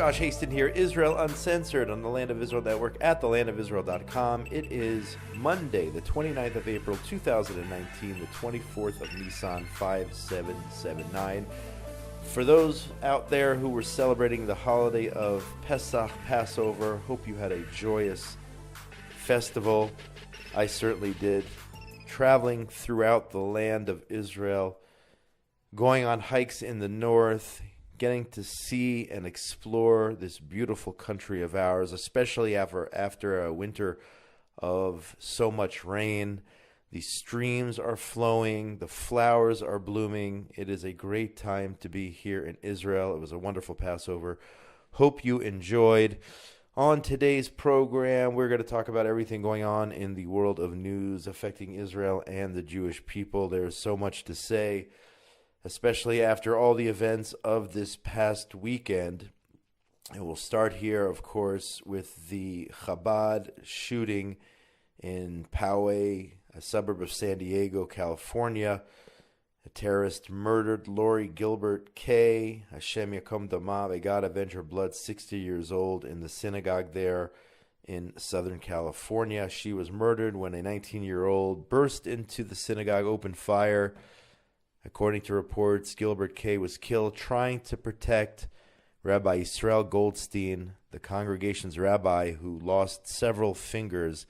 Josh Hasten here, Israel Uncensored on the Land of Israel Network at thelandofisrael.com. It is Monday, the 29th of April, 2019, the 24th of Nisan, 5779. For those out there who were celebrating the holiday of Pesach, Passover, hope you had a joyous festival. I certainly did. Traveling throughout the land of Israel, going on hikes in the north, getting to see and explore this beautiful country of ours, especially after a winter of so much rain. The streams are flowing, the flowers are blooming. It is a great time to be here in Israel. It was a wonderful Passover. Hope you enjoyed. On today's program, we're going to talk about everything going on in the world of news affecting Israel and the Jewish people. There's so much to say, especially after all the events of this past weekend. And we'll start here, of course, with the Chabad shooting in Poway, a suburb of San Diego, California. A terrorist murdered Lori Gilbert Kay, Hashem Yakom Dama, may God avenge her blood, 60 years old, in the synagogue there in Southern California. She was murdered when a 19-year-old burst into the synagogue, opened fire. According to reports, Gilbert Kay was killed trying to protect Rabbi Israel Goldstein, the congregation's rabbi, who lost several fingers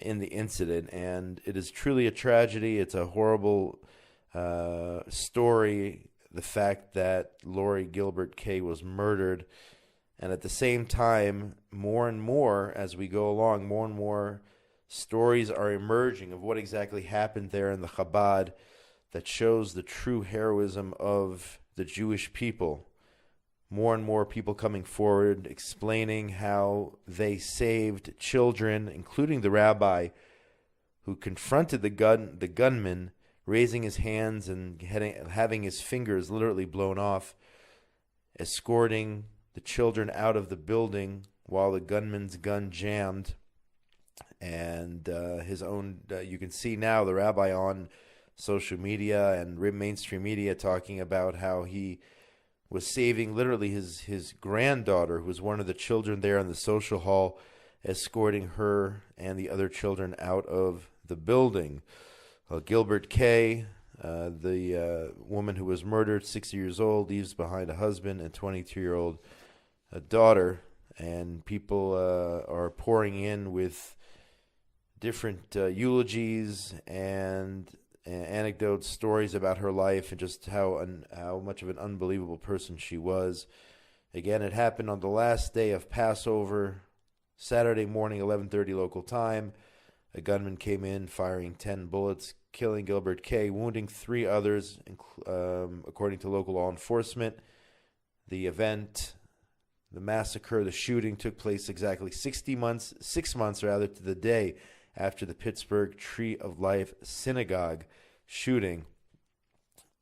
in the incident. And it is truly a tragedy. It's a horrible story, the fact that Lori Gilbert Kay was murdered. And at the same time, more and more, as we go along, more and more stories are emerging of what exactly happened there in the Chabad that shows the true heroism of the Jewish people. More and more people coming forward, explaining how they saved children, including the rabbi who confronted the gunman, raising his hands and having his fingers literally blown off, escorting the children out of the building while the gunman's gun jammed. And his own, you can see now the rabbi on social media and mainstream media talking about how he was saving literally his granddaughter, who was one of the children there in the social hall, escorting her and the other children out of the building. Gilbert Kay, the woman who was murdered, 60 years old, leaves behind a husband and 22-year-old daughter. And people are pouring in with different eulogies and anecdotes, stories about her life, and just how much of an unbelievable person she was. Again, it happened on the last day of Passover, Saturday morning, 11:30 local time. A gunman came in firing 10 bullets, killing Gilbert Kay, wounding 3 others, according to local law enforcement. The massacre, the shooting took place exactly 6 months to the day after the Pittsburgh Tree of Life Synagogue shooting.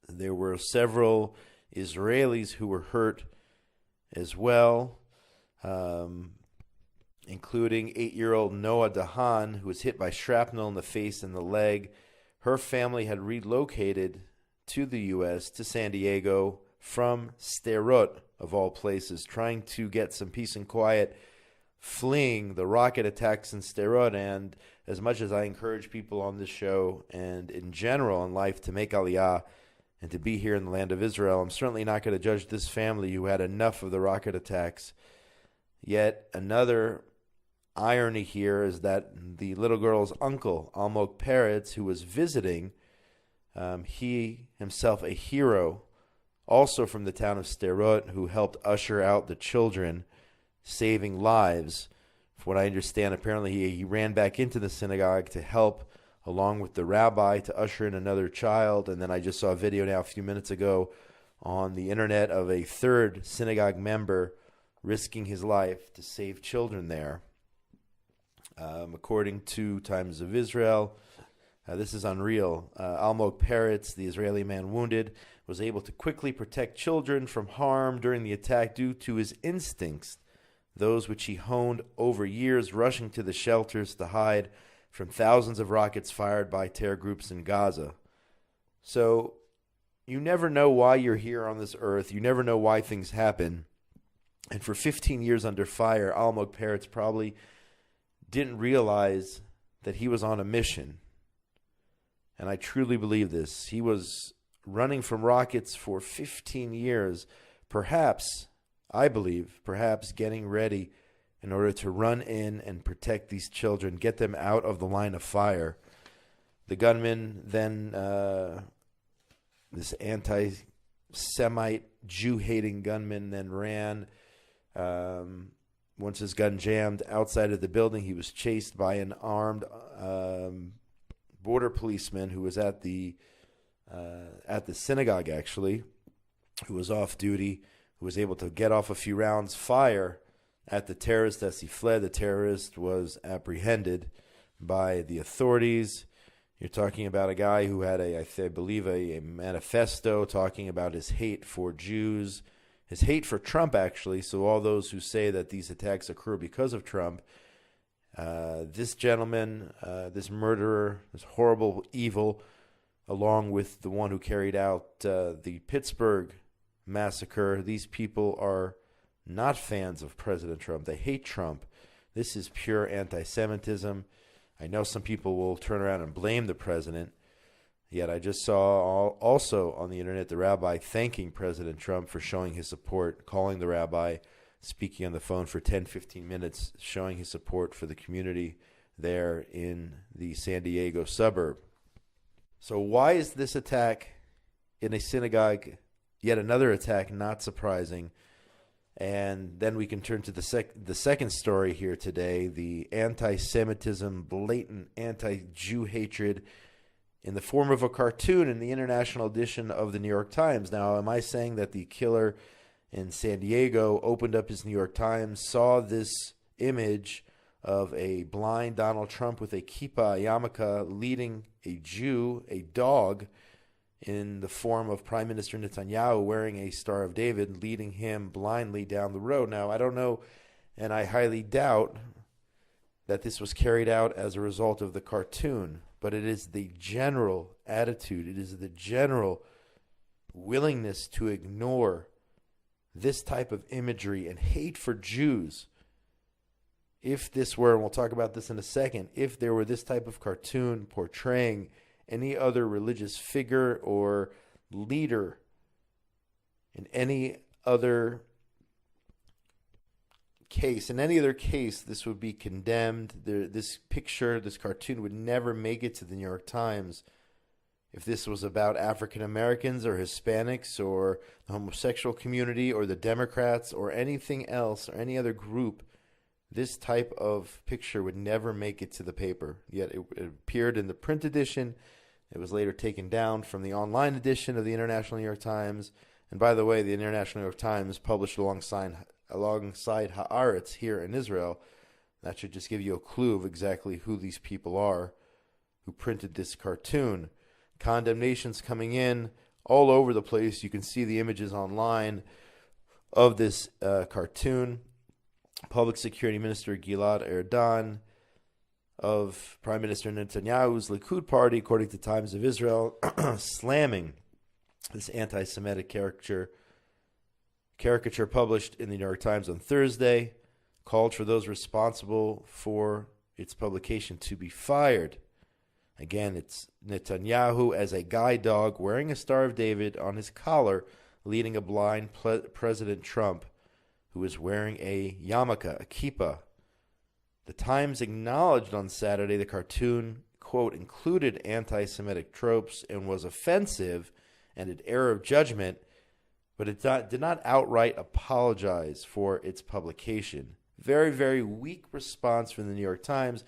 There were several Israelis who were hurt as well, including 8-year-old Noah Dahan, who was hit by shrapnel in the face and the leg. Her family had relocated to the U.S., to San Diego, from Sderot, of all places, trying to get some peace and quiet, fleeing the rocket attacks in Sderot. And as much as I encourage people on this show and in general in life to make Aliyah and to be here in the land of Israel, I'm certainly not going to judge this family who had enough of the rocket attacks. Yet another irony here is that the little girl's uncle, Almog Peretz, who was visiting, he himself a hero, also from the town of Sderot, who helped usher out the children, saving lives. From what I understand, apparently he ran back into the synagogue to help, along with the rabbi, to usher in another child. And then I just saw a video now a few minutes ago on the internet of a third synagogue member risking his life to save children there. According to Times of Israel, this is unreal. Almog Peretz, the Israeli man wounded, was able to quickly protect children from harm during the attack due to his instincts, those which he honed over years, rushing to the shelters to hide from thousands of rockets fired by terror groups in Gaza. So you never know why you're here on this earth. You never know why things happen. And for 15 years under fire, Almog Peretz probably didn't realize that he was on a mission. And I truly believe this. He was running from rockets for 15 years, perhaps, I believe, perhaps getting ready in order to run in and protect these children, get them out of the line of fire. The gunman then, this anti-Semite, Jew-hating gunman then ran. Once his gun jammed outside of the building, he was chased by an armed border policeman who was at the synagogue, actually, who was off duty, who was able to get off a few rounds fire at the terrorist as he fled. The terrorist was apprehended by the authorities. You're talking about a guy who had I believe a manifesto talking about his hate for Jews, his hate for Trump, actually. So all those who say that these attacks occur because of Trump, this gentleman, this murderer, this horrible evil, along with the one who carried out the Pittsburgh massacre, these people are not fans of President Trump. They hate Trump. This is pure anti-Semitism. I know some people will turn around and blame the president, yet I just saw also on the internet the rabbi thanking President Trump for showing his support, calling the rabbi, speaking on the phone for 10, 15 minutes, showing his support for the community there in the San Diego suburb. So why is this attack in a synagogue, yet another attack, not surprising? And then we can turn to the second story here today, the anti-Semitism, blatant anti-Jew hatred in the form of a cartoon in the international edition of the New York Times. Now, am I saying that the killer in San Diego opened up his New York Times, saw this image of a blind Donald Trump with a kippah, a yarmulke, leading a Jew, a dog, in the form of Prime Minister Netanyahu wearing a Star of David, leading him blindly down the road? Now, I don't know, and I highly doubt that this was carried out as a result of the cartoon, but it is the general attitude, it is the general willingness to ignore this type of imagery and hate for Jews. If this were, and we'll talk about this in a second, if there were this type of cartoon portraying any other religious figure or leader in any other case, this would be condemned. This picture, this cartoon would never make it to the New York Times. If this was about African Americans or Hispanics or the homosexual community or the Democrats or anything else or any other group, this type of picture would never make it to the paper. Yet it appeared in the print edition. It was later taken down from the online edition of the International New York Times. And by the way, the International New York Times published alongside Haaretz here in Israel. That should just give you a clue of exactly who these people are who printed this cartoon. Condemnations coming in all over the place. You can see the images online of this cartoon. Public Security Minister Gilad Erdan of Prime Minister Netanyahu's Likud party, according to Times of Israel, slamming this anti-Semitic caricature published in the New York Times on Thursday, called for those responsible for its publication to be fired. Again, it's Netanyahu as a guide dog wearing a Star of David on his collar, leading a blind President Trump who is wearing a yarmulke, a kippah. The Times acknowledged on Saturday the cartoon, quote, included anti-Semitic tropes and was offensive and an error of judgment, but it did not outright apologize for its publication. Very, very weak response from the New York Times.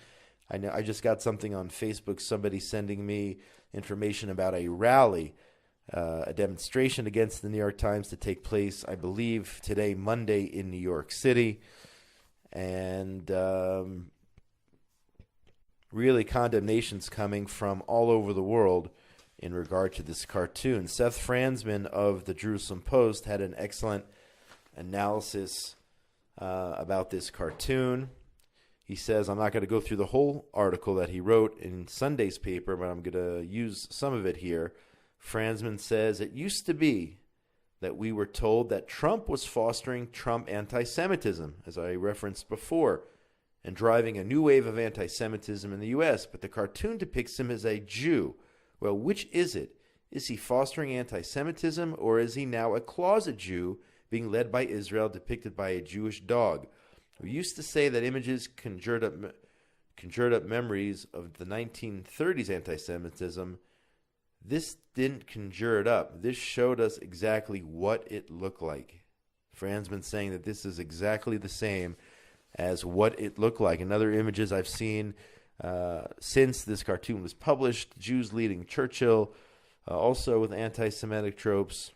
I just got something on Facebook, somebody sending me information about a rally, a demonstration against the New York Times to take place, I believe, today, Monday, in New York City. And really condemnations coming from all over the world in regard to this cartoon. Seth Franzman of the Jerusalem Post had an excellent analysis about this cartoon. He says, I'm not going to go through the whole article that he wrote in Sunday's paper, but I'm going to use some of it here. Franzman says, it used to be that we were told that Trump was fostering Trump anti-Semitism, as I referenced before, and driving a new wave of anti-Semitism in the U.S., but the cartoon depicts him as a Jew. Well, which is it? Is he fostering anti-Semitism, or is he now a closet Jew being led by Israel, depicted by a Jewish dog? We used to say that images conjured up memories of the 1930s anti-Semitism. This didn't conjure it up. This showed us exactly what it looked like. Franzman saying that this is exactly the same as what it looked like. In other images I've seen since this cartoon was published, Jews leading Churchill, also with anti-Semitic tropes.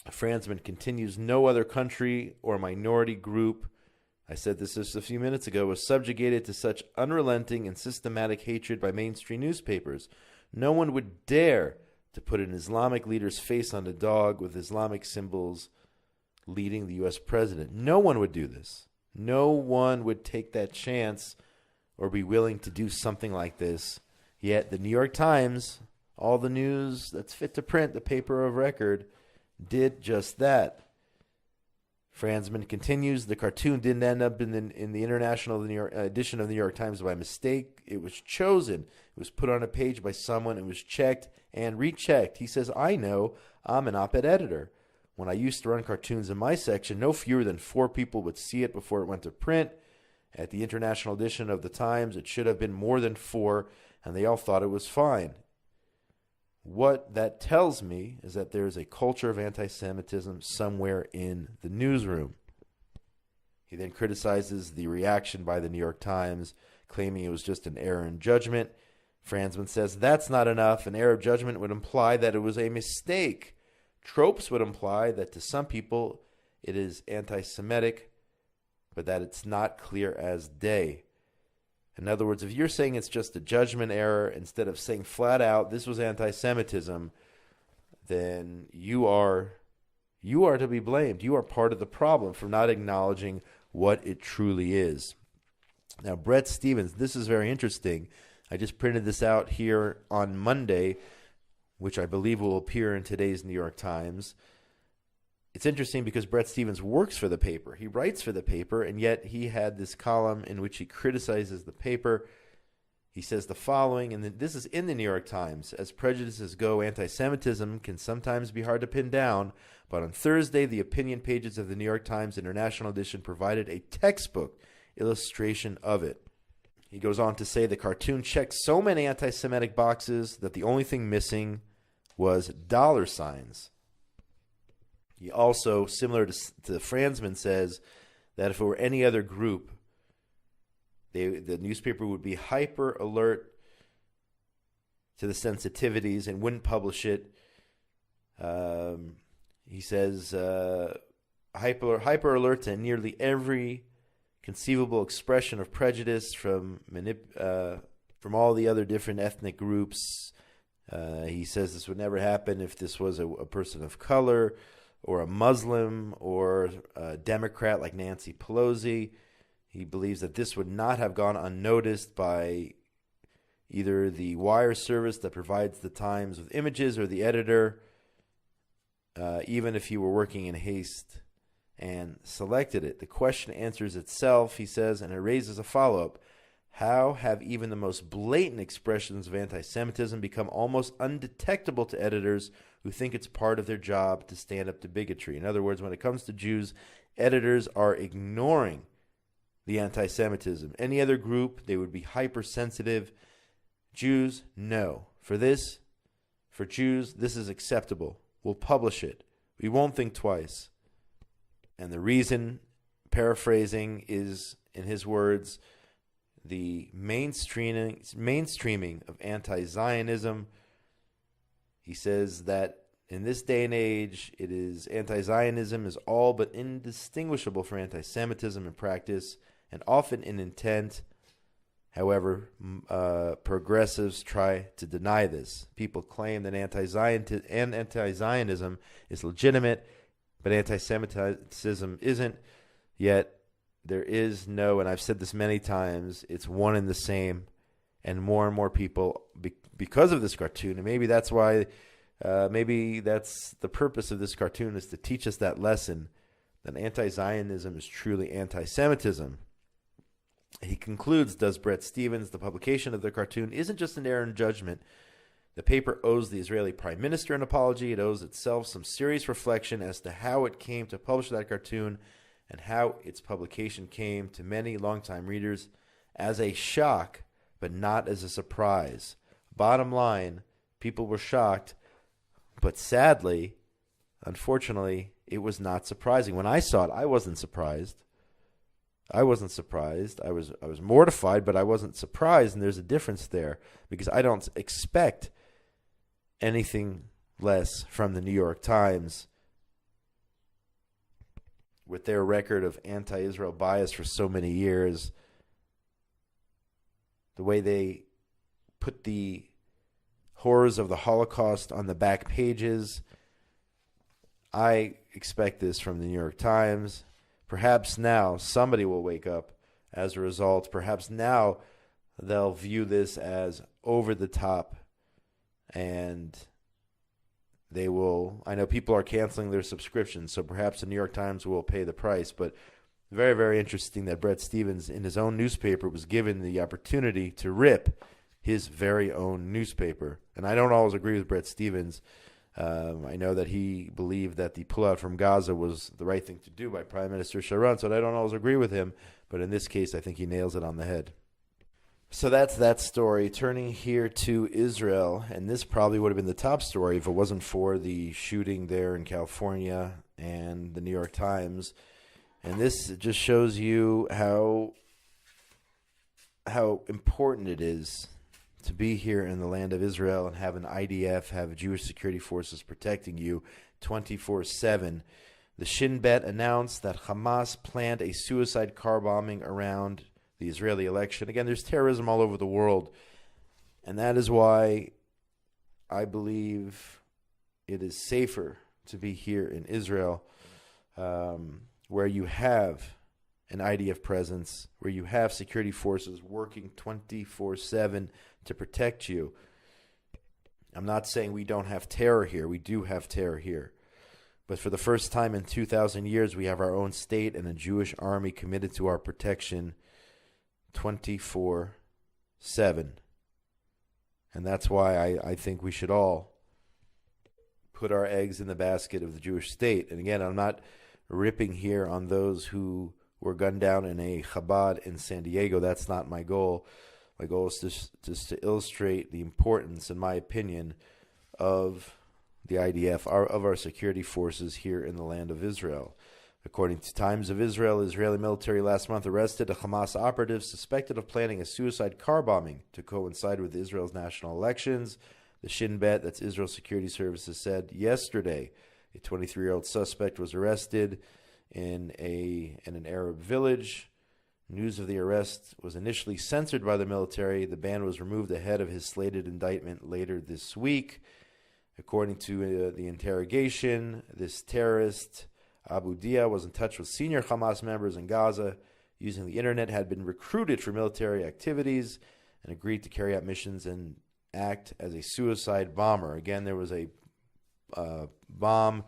Franzman continues, no other country or minority group, I said this just a few minutes ago, was subjugated to such unrelenting and systematic hatred by mainstream newspapers. No one would dare to put an Islamic leader's face on a dog with Islamic symbols leading the U.S. president. No one would do this. No one would take that chance or be willing to do something like this. Yet the New York Times, all the news that's fit to print, the paper of record, did just that. Franzman continues, the cartoon didn't end up in the international New York edition of the New York Times by mistake. It was chosen. It was put on a page by someone. It was checked and rechecked. He says, I know. I'm an op-ed editor. When I used to run cartoons in my section, no fewer than 4 people would see it before it went to print. At the international edition of the Times, it should have been more than 4, and they all thought it was fine. What that tells me is that there's a culture of anti-Semitism somewhere in the newsroom. He then criticizes the reaction by the New York Times, claiming it was just an error in judgment. Franzman says that's not enough. An error of judgment would imply that it was a mistake. Tropes would imply that to some people it is anti-Semitic, but that it's not clear as day. In other words, if you're saying it's just a judgment error, instead of saying flat out this was anti-Semitism, then you are to be blamed. You are part of the problem for not acknowledging what it truly is. Now, Brett Stevens, this is very interesting. I just printed this out here on Monday, which I believe will appear in today's New York Times. It's interesting because Brett Stevens works for the paper. He writes for the paper, and yet he had this column in which he criticizes the paper. He says the following, and this is in the New York Times. As prejudices go, anti-Semitism can sometimes be hard to pin down, but on Thursday, the opinion pages of the New York Times International Edition provided a textbook illustration of it. He goes on to say the cartoon checked so many anti-Semitic boxes that the only thing missing was dollar signs. He also, similar to Franzman, says that if it were any other group, the newspaper would be hyper alert to the sensitivities and wouldn't publish it. He says hyper alert to nearly every conceivable expression of prejudice from all the other different ethnic groups. He says this would never happen if this was a person of color, or a Muslim, or a Democrat like Nancy Pelosi. He believes that this would not have gone unnoticed by either the wire service that provides the Times with images or the editor, even if he were working in haste and selected it. The question answers itself, he says, and it raises a follow-up. How have even the most blatant expressions of anti-Semitism become almost undetectable to editors who think it's part of their job to stand up to bigotry? In other words, when it comes to Jews, editors are ignoring the anti-Semitism. Any other group, they would be hypersensitive. Jews, no. For Jews, this is acceptable. We'll publish it. We won't think twice. And the reason, paraphrasing, is, in his words, the mainstreaming of anti-Zionism. He says that in this day and age, anti-Zionism is all but indistinguishable from anti-Semitism in practice and often in intent. However, progressives try to deny this. People claim that anti-Zionism is legitimate, but anti-Semitism isn't. Yet there is no, and I've said this many times, it's one and the same. And more people, because of this cartoon, and maybe that's why Maybe that's the purpose of this cartoon, is to teach us that lesson, that anti-Zionism is truly anti-Semitism. He concludes, does Bret Stephens, the publication of the cartoon isn't just an error in judgment. The paper owes the Israeli Prime Minister an apology. It owes itself some serious reflection as to how it came to publish that cartoon and how its publication came to many longtime readers as a shock, but not as a surprise. Bottom line, people were shocked, but sadly, unfortunately, it was not surprising. When I saw it, I wasn't surprised. I was mortified, but I wasn't surprised, and there's a difference there, because I don't expect anything less from the New York Times with their record of anti-Israel bias for so many years. The way they put the horrors of the Holocaust on the back pages. I expect this from the New York Times. Perhaps now somebody will wake up as a result. Perhaps now they'll view this as over the top, and they will. I know people are canceling their subscriptions, so perhaps the New York Times will pay the price. But very, very interesting that Bret Stephens, in his own newspaper, was given the opportunity to rip his very own newspaper. And I don't always agree with Bret Stephens. I know that he believed that the pullout from Gaza was the right thing to do by Prime Minister Sharon, so I don't always agree with him. But in this case, I think he nails it on the head. So that's that story. Turning here to Israel, and this probably would have been the top story if it wasn't for the shooting there in California and the New York Times. And this just shows you how important it is to be here in the land of Israel and have an IDF, have Jewish security forces protecting you 24/7. The Shin Bet announced that Hamas planned a suicide car bombing around the Israeli election. Again, there's terrorism all over the world, and that is why I believe it is safer to be here in Israel, where you have an IDF presence, where you have security forces working 24/7 to protect you. I'm not saying we don't have terror here. We do have terror here. But for the first time in 2,000 years, we have our own state and a Jewish army committed to our protection 24/7. And that's why I think we should all put our eggs in the basket of the Jewish state. And again, I'm not ripping here on those who were gunned down in a Chabad in San Diego. That's not my goal. My goal is just to illustrate the importance, in my opinion, of the IDF, of our security forces here in the land of Israel. According to Times of Israel, Israeli military last month arrested a Hamas operative suspected of planning a suicide car bombing to coincide with Israel's national elections. The Shin Bet, that's Israel's security services, said yesterday a 23-year-old suspect was arrested in an Arab village. News of the arrest was initially censored by the military. The ban was removed ahead of his slated indictment later this week. According to the interrogation, this terrorist, Abu Dia, was in touch with senior Hamas members in Gaza, using the internet, had been recruited for military activities, and agreed to carry out missions and act as a suicide bomber. Again, there was a bombing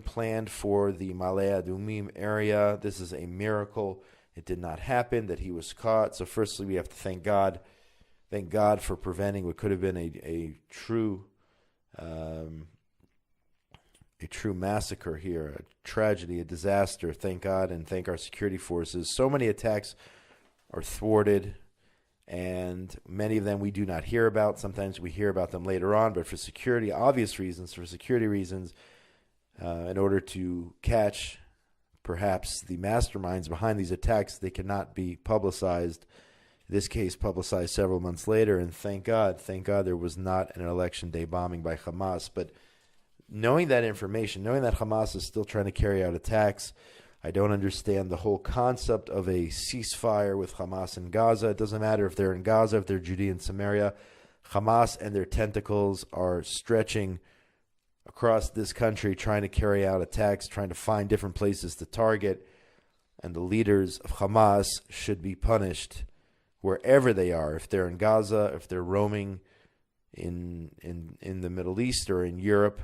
planned for the Malay Adumim area. This is a miracle. It did not happen, that he was caught. So firstly, we have to thank God. Thank God for preventing what could have been a true massacre here, a tragedy, a disaster. Thank God, and thank our security forces. So many attacks are thwarted, and many of them we do not hear about. Sometimes we hear about them later on, but for obvious reasons, in order to catch perhaps the masterminds behind these attacks, they cannot be publicized. This case publicized several months later, and thank God there was not an election day bombing by Hamas. But knowing that information, knowing that Hamas is still trying to carry out attacks, I don't understand the whole concept of a ceasefire with Hamas in Gaza. It doesn't matter if they're in Gaza, if they're Judea and Samaria. Hamas and their tentacles are stretching across this country, trying to carry out attacks, trying to find different places to target. And the leaders of Hamas should be punished wherever they are. If they're in Gaza, if they're roaming in the Middle East or in Europe.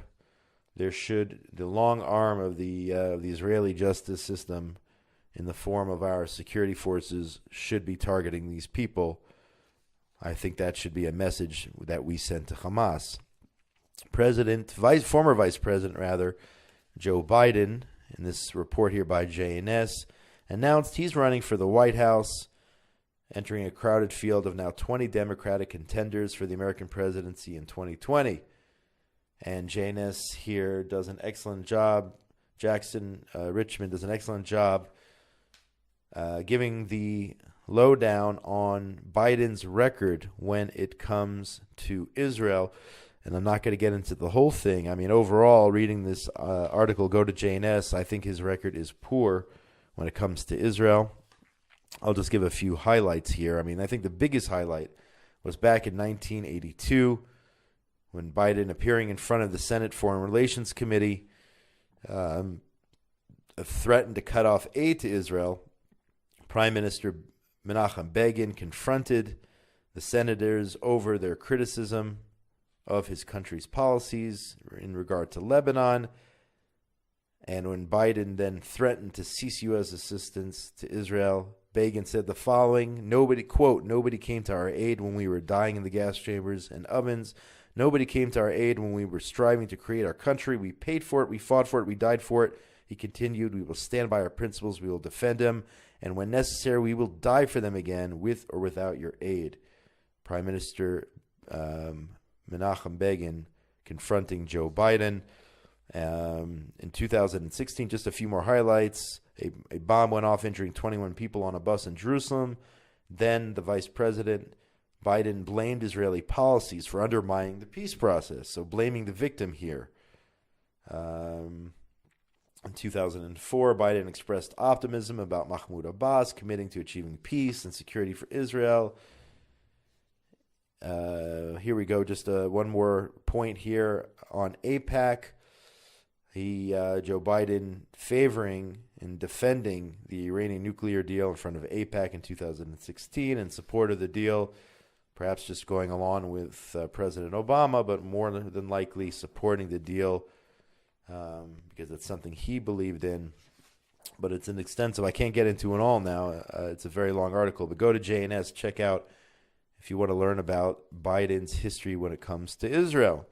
The long arm of the Israeli justice system in the form of our security forces should be targeting these people. I think that should be a message that we send to Hamas. Former Vice President Joe Biden, in this report here by JNS, announced he's running for the White House, entering a crowded field of now 20 Democratic contenders for the American presidency in 2020. And JNS here does an excellent job. Richmond does an excellent job giving the lowdown on Biden's record when it comes to Israel. And I'm not going to get into the whole thing. I mean, overall, reading this article, go to JNS, I think his record is poor when it comes to Israel. I'll just give a few highlights here. I mean, I think the biggest highlight was back in 1982 when Biden, appearing in front of the Senate Foreign Relations Committee, threatened to cut off aid to Israel. Prime Minister Menachem Begin confronted the senators over their criticism of his country's policies in regard to Lebanon. And when Biden then threatened to cease U.S. assistance to Israel, Begin said the following: nobody came to our aid when we were dying in the gas chambers and ovens. Nobody came to our aid when we were striving to create our country. We paid for it, we fought for it, we died for it. He continued, we will stand by our principles, we will defend them, and when necessary, we will die for them again, with or without your aid. Prime Minister Menachem Begin confronting Joe Biden. In 2016, just a few more highlights. A bomb went off, injuring 21 people on a bus in Jerusalem. Then the Vice President Biden blamed Israeli policies for undermining the peace process, so blaming the victim here. In 2004, Biden expressed optimism about Mahmoud Abbas committing to achieving peace and security for Israel. Here we go, just one more point here on AIPAC. Joe Biden favoring and defending the Iranian nuclear deal in front of AIPAC in 2016 in support of the deal, perhaps just going along with President Obama, but more than likely supporting the deal because it's something he believed in. But it's an extensive, I can't get into it all now. It's a very long article, but go to JNS, check out if you want to learn about Biden's history when it comes to Israel.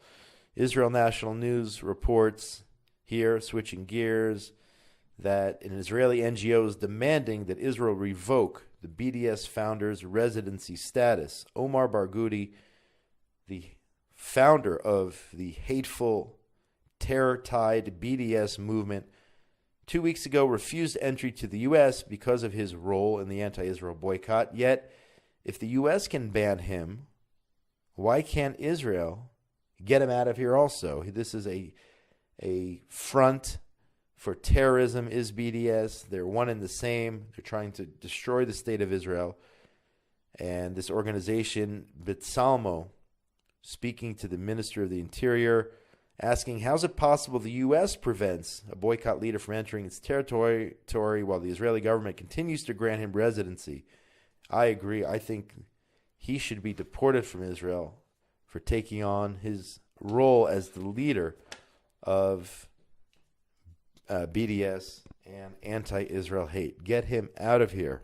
Israel National News reports here, switching gears, that an Israeli NGO is demanding that Israel revoke the BDS founder's residency status. Omar Barghouti, the founder of the hateful, terror-tied BDS movement, 2 weeks ago refused entry to the U.S. because of his role in the anti-Israel boycott. Yet, if the U.S. can ban him, why can't Israel get him out of here also? This is a front for terrorism, is BDS. They're one and the same. They're trying to destroy the state of Israel. And this organization, B'Tselmo, speaking to the Minister of the Interior, asking, how's it possible the U.S. prevents a boycott leader from entering its territory while the Israeli government continues to grant him residency? I agree. I think he should be deported from Israel for taking on his role as the leader of BDS and anti-Israel hate. Get him out of here.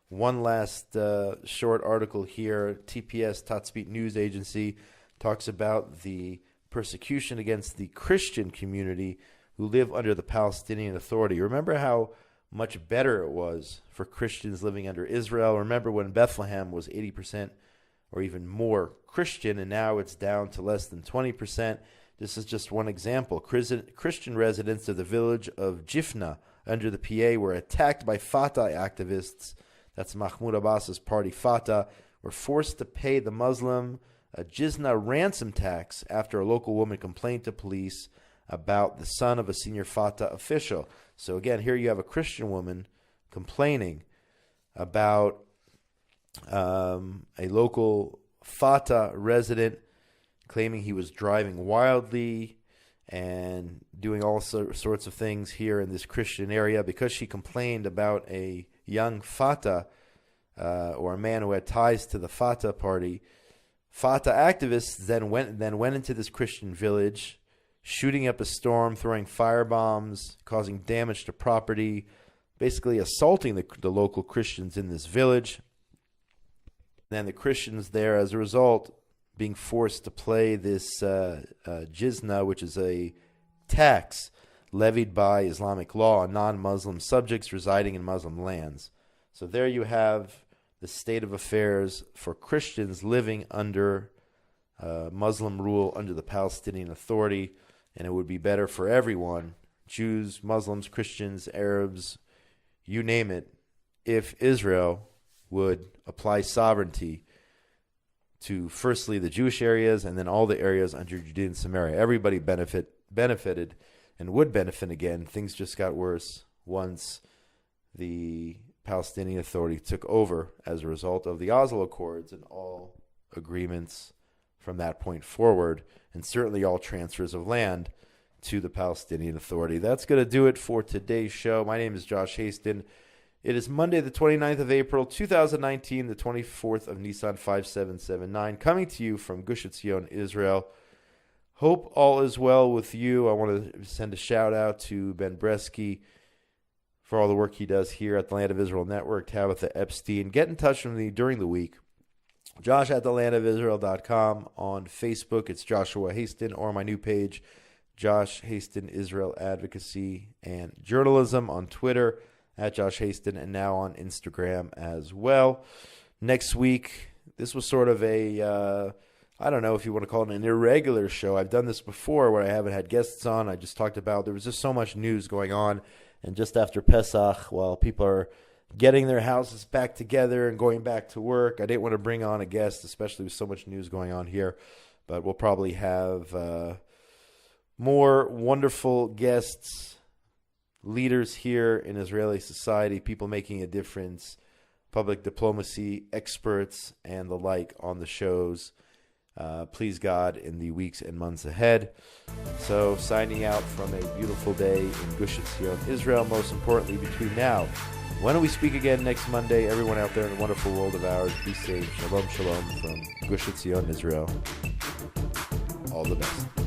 One last short article here. TPS, Tatzpit News Agency, talks about the persecution against the Christian community who live under the Palestinian Authority. Remember how much better it was for Christians living under Israel? Remember when Bethlehem was 80% or even more Christian, and now it's down to less than 20%. This is just one example. Christian residents of the village of Jifna under the PA were attacked by Fatah activists. That's Mahmoud Abbas's party, Fatah, were forced to pay the Muslim a jizna ransom tax after a local woman complained to police about the son of a senior Fatah official. So again, here you have a Christian woman complaining about a local Fatah resident claiming he was driving wildly and doing all sorts of things here in this Christian area because she complained about a young Fatah or a man who had ties to the Fatah party Fatah activists then went into this Christian village, shooting up a storm, throwing firebombs, causing damage to property, basically assaulting the local Christians in this village. Then the Christians there, as a result, being forced to pay this jizna, which is a tax levied by Islamic law on non-Muslim subjects residing in Muslim lands. So there you have the state of affairs for Christians living under Muslim rule under the Palestinian Authority, and it would be better for everyone, Jews, Muslims, Christians, Arabs, you name it, if Israel would apply sovereignty to firstly the Jewish areas and then all the areas under Judea and Samaria. Everybody benefited and would benefit again. Things just got worse once the Palestinian Authority took over as a result of the Oslo Accords and all agreements from that point forward, and certainly all transfers of land to the Palestinian Authority. That's going to do it for today's show. My name is Josh Hasten. It is Monday, the 29th of April, 2019, the 24th of Nisan 5779, coming to you from Gush Etzion, Israel. Hope all is well with you. I want to send a shout out to Ben Bresky for all the work he does here at the Land of Israel Network, Tabitha Epstein. Get in touch with me during the week. Josh at thelandofisrael.com. On Facebook, it's Joshua Hasten, or my new page, Josh Hasten Israel Advocacy and Journalism. On Twitter, at Josh Hasten, and now on Instagram as well. Next week, this was sort of a, I don't know if you want to call it an irregular show. I've done this before where I haven't had guests on. I just talked about, there was just so much news going on. And just after Pesach, while people are getting their houses back together and going back to work, I didn't want to bring on a guest, especially with so much news going on here. But we'll probably have more wonderful guests, leaders here in Israeli society, people making a difference, public diplomacy experts, and the like on the shows. Please God, in the weeks and months ahead. So, signing out from a beautiful day in Gush Etzion, Israel, most importantly, between now. When we speak again next Monday, everyone out there in the wonderful world of ours, be safe. Shalom, shalom from Gush Etzion, Israel. All the best.